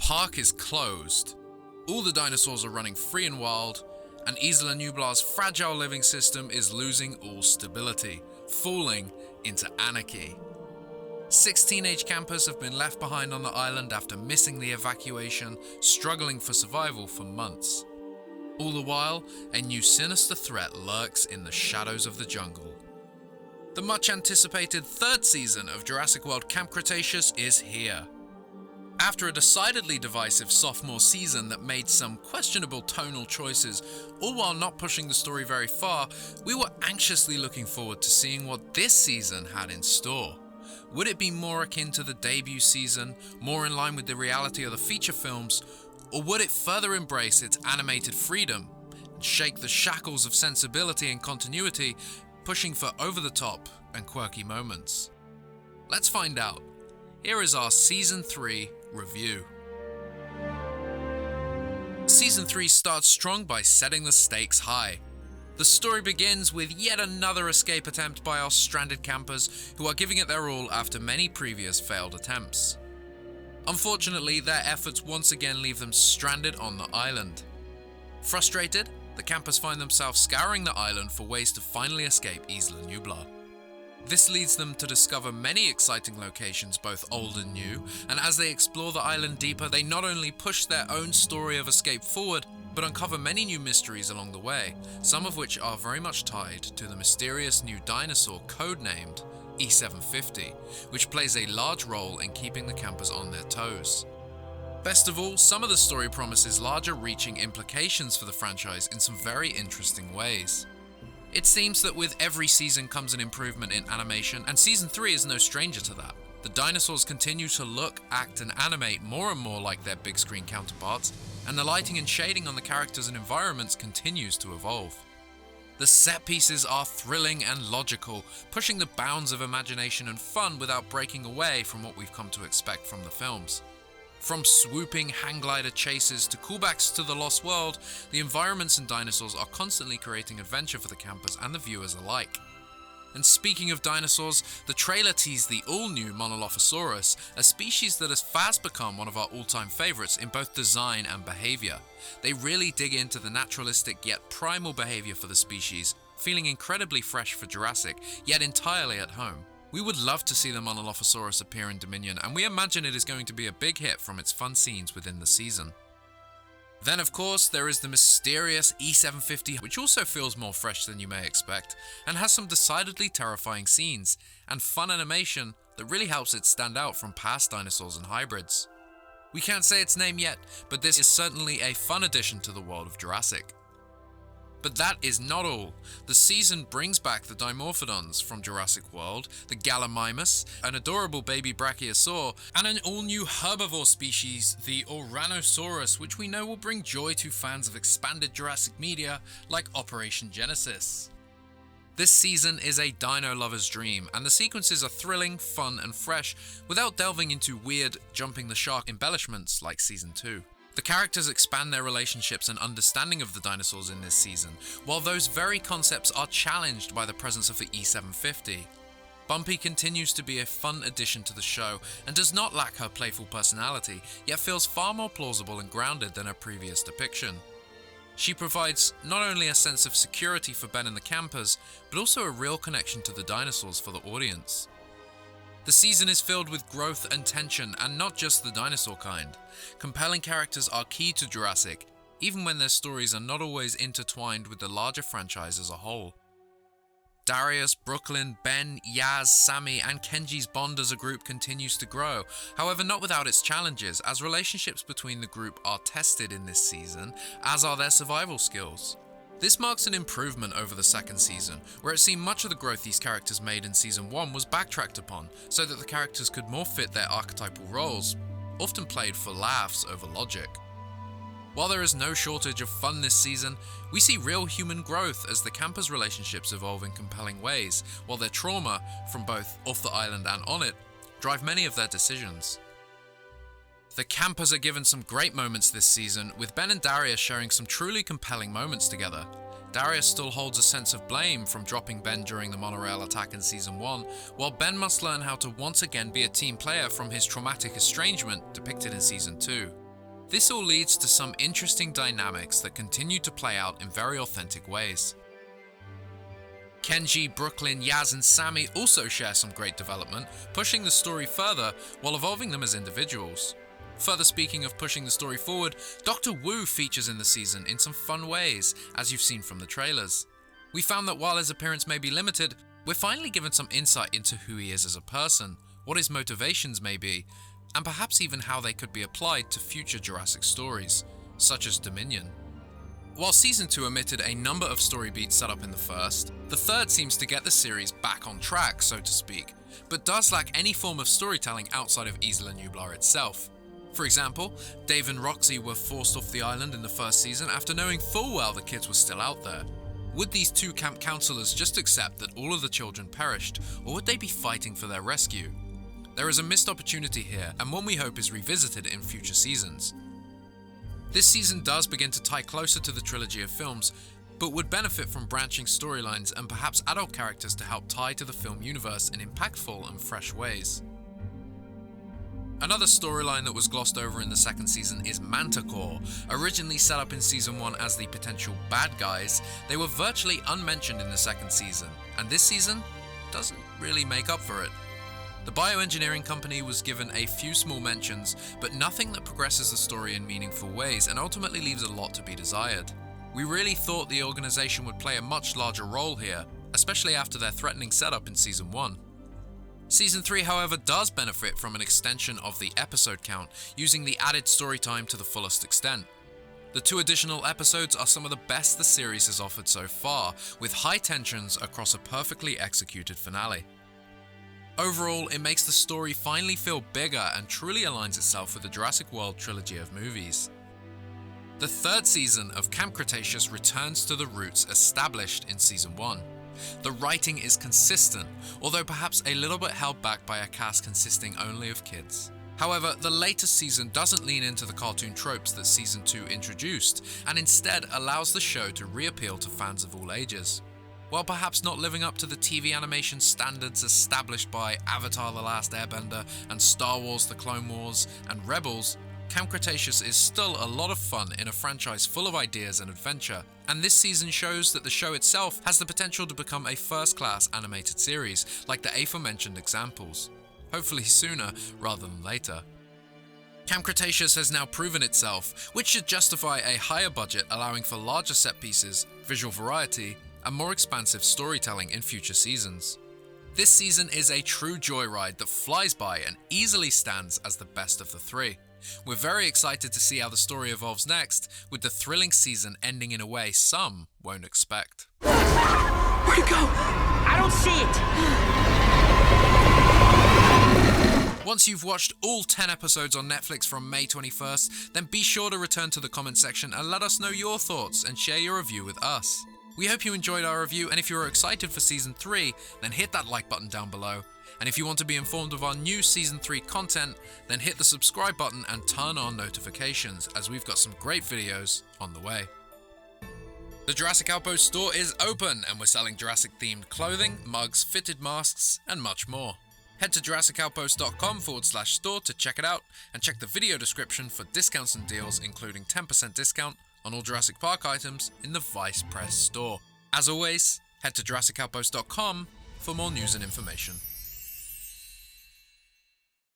park is closed. All the dinosaurs are running free and wild, and Isla Nublar's fragile living system is losing all stability, falling into anarchy. 6 teenage campers have been left behind on the island after missing the evacuation, struggling for survival for months. All the while, a new sinister threat lurks in the shadows of the jungle. The much anticipated 3rd season of Jurassic World Camp Cretaceous is here. After a decidedly divisive sophomore season that made some questionable tonal choices, all while not pushing the story very far, we were anxiously looking forward to seeing what this season had in store. Would it be more akin to the debut season, more in line with the reality of the feature films, or would it further embrace its animated freedom and shake the shackles of sensibility and continuity, pushing for over-the-top and quirky moments? Let's find out. Here is our Season 3 review. Season 3 starts strong by setting the stakes high. The story begins with yet another escape attempt by our stranded campers who are giving it their all after many previous failed attempts. Unfortunately, their efforts once again leave them stranded on the island. Frustrated, the campers find themselves scouring the island for ways to finally escape Isla Nublar. This leads them to discover many exciting locations, both old and new, and as they explore the island deeper, they not only push their own story of escape forward, but uncover many new mysteries along the way, some of which are very much tied to the mysterious new dinosaur codenamed E750, which plays a large role in keeping the campers on their toes. Best of all, some of the story promises larger reaching implications for the franchise in some very interesting ways. It seems that with every season comes an improvement in animation, and Season 3 is no stranger to that. The dinosaurs continue to look, act, and animate more and more like their big screen counterparts, and the lighting and shading on the characters and environments continues to evolve. The set pieces are thrilling and logical, pushing the bounds of imagination and fun without breaking away from what we've come to expect from the films. From swooping hang glider chases to callbacks to the Lost World, the environments and dinosaurs are constantly creating adventure for the campers and the viewers alike. And speaking of dinosaurs, the trailer teased the all-new Monolophosaurus, a species that has fast become one of our all-time favorites in both design and behavior. They really dig into the naturalistic yet primal behavior for the species, feeling incredibly fresh for Jurassic, yet entirely at home. We would love to see the Monolophosaurus appear in Dominion, and we imagine it is going to be a big hit from its fun scenes within the season. Then of course there is the mysterious E750, which also feels more fresh than you may expect, and has some decidedly terrifying scenes, and fun animation that really helps it stand out from past dinosaurs and hybrids. We can't say its name yet, but this is certainly a fun addition to the world of Jurassic. But that is not all. The season brings back the Dimorphodons from Jurassic World, the Gallimimus, an adorable baby brachiosaur, and an all-new herbivore species, the Ouranosaurus, which we know will bring joy to fans of expanded Jurassic media like Operation Genesis. This season is a dino lover's dream, and the sequences are thrilling, fun, and fresh, without delving into weird, jumping the shark embellishments like Season 2. The characters expand their relationships and understanding of the dinosaurs in this season, while those very concepts are challenged by the presence of the E750. Bumpy continues to be a fun addition to the show and does not lack her playful personality, yet feels far more plausible and grounded than her previous depiction. She provides not only a sense of security for Ben and the campers, but also a real connection to the dinosaurs for the audience. The season is filled with growth and tension, and not just the dinosaur kind. Compelling characters are key to Jurassic, even when their stories are not always intertwined with the larger franchise as a whole. Darius, Brooklyn, Ben, Yaz, Sammy, and Kenji's bond as a group continues to grow, however not without its challenges, as relationships between the group are tested in this season, as are their survival skills. This marks an improvement over the second season, where it seemed much of the growth these characters made in Season 1 was backtracked upon, so that the characters could more fit their archetypal roles, often played for laughs over logic. While there is no shortage of fun this season, we see real human growth as the campers' relationships evolve in compelling ways, while their trauma, from both off the island and on it, drive many of their decisions. The campers are given some great moments this season, with Ben and Darius sharing some truly compelling moments together. Darius still holds a sense of blame from dropping Ben during the monorail attack in Season 1, while Ben must learn how to once again be a team player from his traumatic estrangement depicted in Season 2. This all leads to some interesting dynamics that continue to play out in very authentic ways. Kenji, Brooklyn, Yaz and Sammy also share some great development, pushing the story further while evolving them as individuals. Further speaking of pushing the story forward, Dr. Wu features in the season in some fun ways, as you've seen from the trailers. We found that while his appearance may be limited, we're finally given some insight into who he is as a person, what his motivations may be, and perhaps even how they could be applied to future Jurassic stories, such as Dominion. While Season 2 omitted a number of story beats set up in the first, the third seems to get the series back on track, so to speak, but does lack any form of storytelling outside of Isla Nublar itself. For example, Dave and Roxy were forced off the island in the first season after knowing full well the kids were still out there. Would these two camp counselors just accept that all of the children perished, or would they be fighting for their rescue? There is a missed opportunity here, and one we hope is revisited in future seasons. This season does begin to tie closer to the trilogy of films, but would benefit from branching storylines and perhaps adult characters to help tie to the film universe in impactful and fresh ways. Another storyline that was glossed over in the second season is Manticore. Originally set up in Season 1 as the potential bad guys, they were virtually unmentioned in the second season, and this season doesn't really make up for it. The bioengineering company was given a few small mentions, but nothing that progresses the story in meaningful ways and ultimately leaves a lot to be desired. We really thought the organization would play a much larger role here, especially after their threatening setup in Season 1. Season 3, however, does benefit from an extension of the episode count, using the added story time to the fullest extent. The 2 additional episodes are some of the best the series has offered so far, with high tensions across a perfectly executed finale. Overall, it makes the story finally feel bigger and truly aligns itself with the Jurassic World trilogy of movies. The third season of Camp Cretaceous returns to the roots established in Season 1. The writing is consistent, although perhaps a little bit held back by a cast consisting only of kids. However, the latest season doesn't lean into the cartoon tropes that Season 2 introduced, and instead allows the show to reappeal to fans of all ages. While perhaps not living up to the TV animation standards established by Avatar: The Last Airbender and Star Wars: The Clone Wars and Rebels, Camp Cretaceous is still a lot of fun in a franchise full of ideas and adventure, and this season shows that the show itself has the potential to become a first-class animated series, like the aforementioned examples. Hopefully sooner rather than later. Camp Cretaceous has now proven itself, which should justify a higher budget allowing for larger set pieces, visual variety, and more expansive storytelling in future seasons. This season is a true joyride that flies by and easily stands as the best of the 3. We're very excited to see how the story evolves next, with the thrilling season ending in a way some won't expect. Where'd it go? I don't see it! Once you've watched all 10 episodes on Netflix from May 21st, then be sure to return to the comment section and let us know your thoughts and share your review with us. We hope you enjoyed our review, and if you're excited for Season 3, then hit that like button down below. And if you want to be informed of our new Season 3 content, then hit the subscribe button and turn on notifications, as we've got some great videos on the way. The Jurassic Outpost store is open, and we're selling Jurassic-themed clothing, mugs, fitted masks, and much more. Head to JurassicOutpost.com/store to check it out, and check the video description for discounts and deals, including 10% discount on all Jurassic Park items in the Vice Press store. As always, head to JurassicOutpost.com for more news and information.